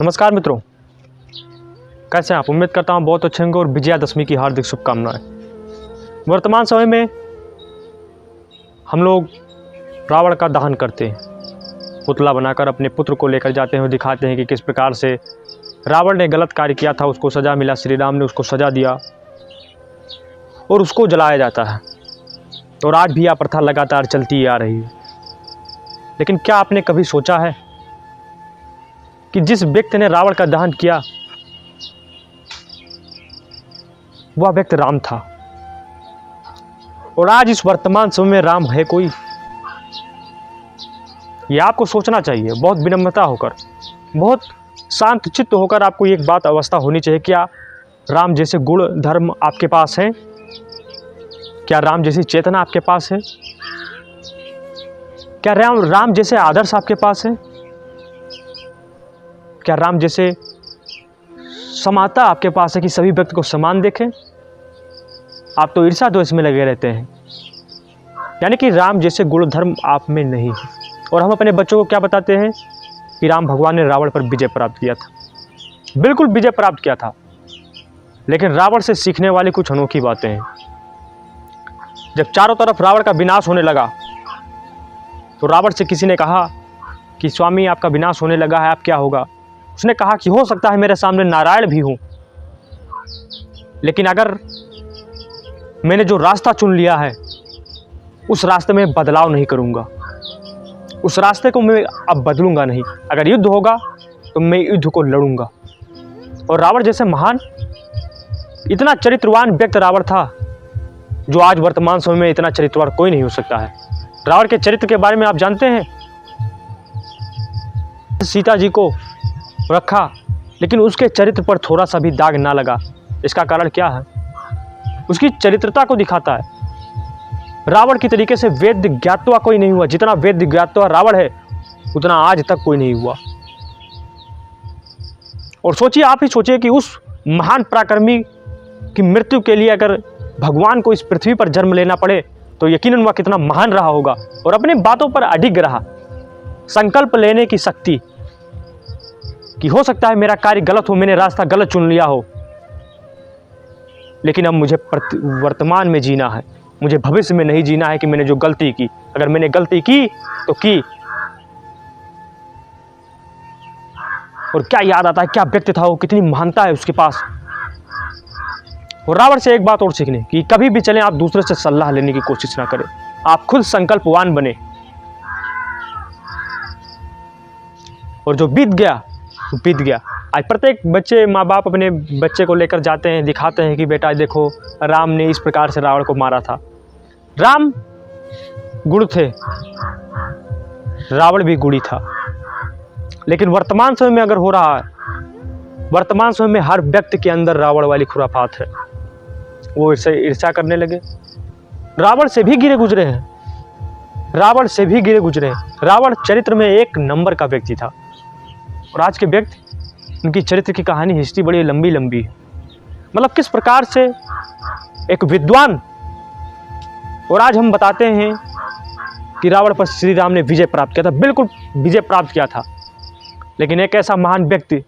नमस्कार मित्रों, कैसे हैं आप। उम्मीद करता हूं बहुत अच्छे होंगे और विजयादशमी की हार्दिक शुभकामनाएं। वर्तमान समय में हम लोग रावण का दहन करते हैं, पुतला बनाकर अपने पुत्र को लेकर जाते हैं और दिखाते हैं कि किस प्रकार से रावण ने गलत कार्य किया था, उसको सज़ा मिला, श्री राम ने उसको सज़ा दिया और उसको जलाया जाता है। और आज भी यह प्रथा लगातार चलती आ रही है। लेकिन क्या आपने कभी सोचा है कि जिस व्यक्ति ने रावण का दहन किया वह व्यक्ति राम था, और आज इस वर्तमान समय में राम है कोई? यह आपको सोचना चाहिए, बहुत विनम्रता होकर, बहुत शांत चित्त होकर आपको एक बात अवस्था होनी चाहिए। क्या राम जैसे गुण धर्म आपके पास है? क्या राम जैसी चेतना आपके पास है? क्या राम जैसे आदर्श आपके पास है? क्या राम जैसे समानता आपके पास है कि सभी व्यक्ति को समान देखें? आप तो ईर्ष्या द्वेष में लगे रहते हैं, यानी कि राम जैसे गुण धर्म आप में नहीं है। और हम अपने बच्चों को क्या बताते हैं कि राम भगवान ने रावण पर विजय प्राप्त किया था। बिल्कुल विजय प्राप्त किया था, लेकिन रावण से सीखने वाली कुछ अनोखी बातें हैं। जब चारों तरफ रावण का विनाश होने लगा तो रावण से किसी ने कहा कि स्वामी आपका विनाश होने लगा है, आप क्या होगा? उसने कहा कि हो सकता है मेरे सामने नारायण भी हूं, लेकिन अगर मैंने जो रास्ता चुन लिया है उस रास्ते में बदलाव नहीं करूंगा, उस रास्ते को मैं अब बदलूंगा नहीं। अगर युद्ध होगा तो मैं युद्ध को लड़ूंगा। और रावण जैसे महान, इतना चरित्रवान व्यक्ति रावण था जो आज वर्तमान समय में इतना चरित्रवान कोई नहीं हो सकता है। रावण के चरित्र के बारे में आप जानते हैं? सीता जी को रखा, लेकिन उसके चरित्र पर थोड़ा सा भी दाग ना लगा। इसका कारण क्या है? उसकी चरित्रता को दिखाता है। रावण की तरीके से वेद ज्ञातवा कोई नहीं हुआ। जितना वेद ज्ञातवा रावण है उतना आज तक कोई नहीं हुआ। और सोचिए, आप ही सोचिए कि उस महान पराक्रमी की मृत्यु के लिए अगर भगवान को इस पृथ्वी पर जन्म लेना पड़े तो यकीनन वह कितना महान रहा होगा। और अपनी बातों पर अडिग रहा, संकल्प लेने की शक्ति कि हो सकता है मेरा कार्य गलत हो, मैंने रास्ता गलत चुन लिया हो, लेकिन अब मुझे वर्तमान में जीना है, मुझे भविष्य में नहीं जीना है कि मैंने जो गलती की। अगर मैंने गलती की तो की। और क्या याद आता है, क्या व्यक्ति था वो, कितनी महानता है उसके पास। और रावण से एक बात और सीखने कि कभी भी चलें आप दूसरे से सलाह लेने की कोशिश ना करें, आप खुद संकल्पवान बने। और जो बीत गया बीत गया। आज प्रत्येक बच्चे, माँ बाप अपने बच्चे को लेकर जाते हैं, दिखाते हैं कि बेटा देखो राम ने इस प्रकार से रावण को मारा था। राम गुण थे, रावण भी गुणी था। लेकिन वर्तमान समय में अगर हो रहा है, वर्तमान समय में हर व्यक्ति के अंदर रावण वाली खुराफात है। वो इससे ईर्ष्या करने लगे। रावण से भी गिरे गुजरे हैं, रावण से भी गिरे गुजरे हैं। रावण चरित्र में एक नंबर का व्यक्ति था, और आज के व्यक्ति, उनकी चरित्र की कहानी, हिस्ट्री बड़ी लंबी लंबी है। मतलब किस प्रकार से एक विद्वान, और आज हम बताते हैं कि रावण पर श्री राम ने विजय प्राप्त किया था। बिल्कुल विजय प्राप्त किया था, लेकिन एक ऐसा महान व्यक्ति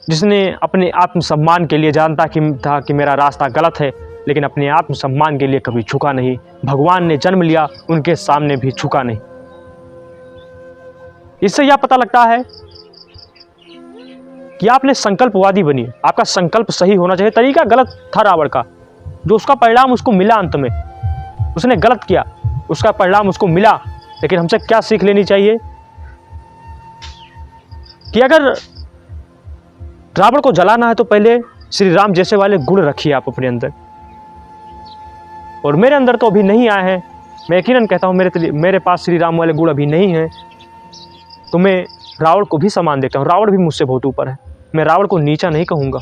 जिसने अपने आत्मसम्मान के लिए जानता था कि मेरा रास्ता गलत है, लेकिन अपने आत्मसम्मान के लिए कभी झुका नहीं। भगवान ने जन्म लिया, उनके सामने भी झुका नहीं। इससे यह पता लगता है कि आपने संकल्पवादी बनी। आपका संकल्प सही होना चाहिए। तरीका गलत था रावण का, जो उसका परिणाम उसको मिला, अंत में उसने गलत किया, उसका परिणाम उसको मिला। लेकिन हमसे क्या सीख लेनी चाहिए कि अगर रावण को जलाना है तो पहले श्री राम जैसे वाले गुण रखिए आप अपने अंदर। और मेरे अंदर तो अभी नहीं आए हैं, मैं यकीनन कहता हूँ मेरे पास श्री राम वाले गुण अभी नहीं हैं, तो मैं रावण को भी समान देखता हूँ। रावण भी मुझसे बहुत ऊपर है, मैं रावण को नीचा नहीं कहूँगा,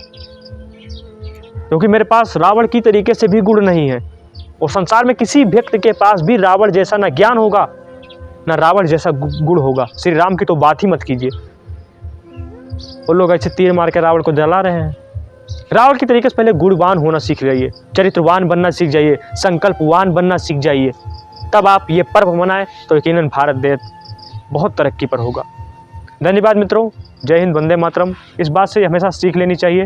क्योंकि मेरे पास रावण की तरीके से भी गुण नहीं है। और संसार में किसी व्यक्ति के पास भी रावण जैसा ना ज्ञान होगा, ना रावण जैसा गुण होगा। श्री राम की तो बात ही मत कीजिए। वो लोग ऐसे तीर मार के रावण को जला रहे हैं। रावण की तरीके से पहले गुणवान होना सीख जाइए, चरित्रवान बनना सीख जाइए, संकल्पवान बनना सीख जाइए। तब आप ये पर्व मनाएं तो यकीनन भारत देश बहुत तरक्की पर होगा। धन्यवाद मित्रों। जय हिंद, वंदे मातरम। इस बात से हमेशा सीख लेनी चाहिए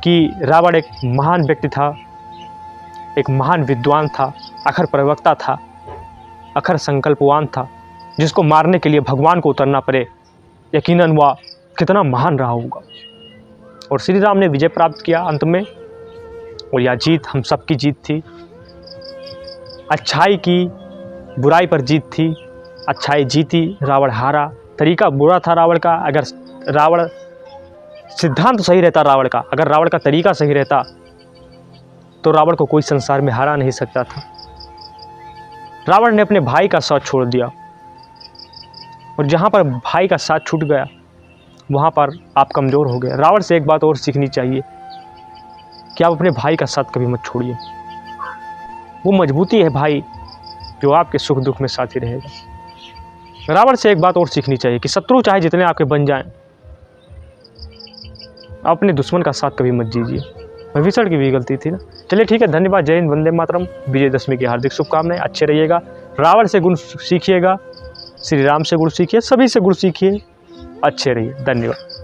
कि रावण एक महान व्यक्ति था, एक महान विद्वान था, अखर प्रवक्ता था, अखर संकल्पवान था, जिसको मारने के लिए भगवान को उतरना पड़े, यकीनन वह कितना महान रहा होगा। और श्री राम ने विजय प्राप्त किया अंत में, और यह जीत हम सबकी जीत थी। अच्छाई की बुराई पर जीत थी, अच्छाई जीती, रावण हारा। तरीका बुरा था रावण का। अगर रावण सिद्धांत सही रहता रावण का, अगर रावण का तरीका सही रहता तो रावण को कोई संसार में हरा नहीं सकता था। रावण ने अपने भाई का साथ छोड़ दिया, और जहाँ पर भाई का साथ छूट गया वहाँ पर आप कमज़ोर हो गए। रावण से एक बात और सीखनी चाहिए कि आप अपने भाई का साथ कभी मत छोड़िए। वो मजबूती है भाई जो आपके सुख दुख में साथी रहेगा। रावण से एक बात और सीखनी चाहिए कि शत्रु चाहे जितने आपके बन जाएं, अपने दुश्मन का साथ कभी मत दीजिए। विभीषण की भी गलती थी ना। चलिए ठीक है, धन्यवाद। जय हिंद, वंदे मातरम। विजयदशमी की हार्दिक शुभकामनाएं। अच्छे रहिएगा। रावण से गुण सीखिएगा, श्री राम से गुण सीखिए, सभी से गुण सीखिए। अच्छे रहिए। धन्यवाद।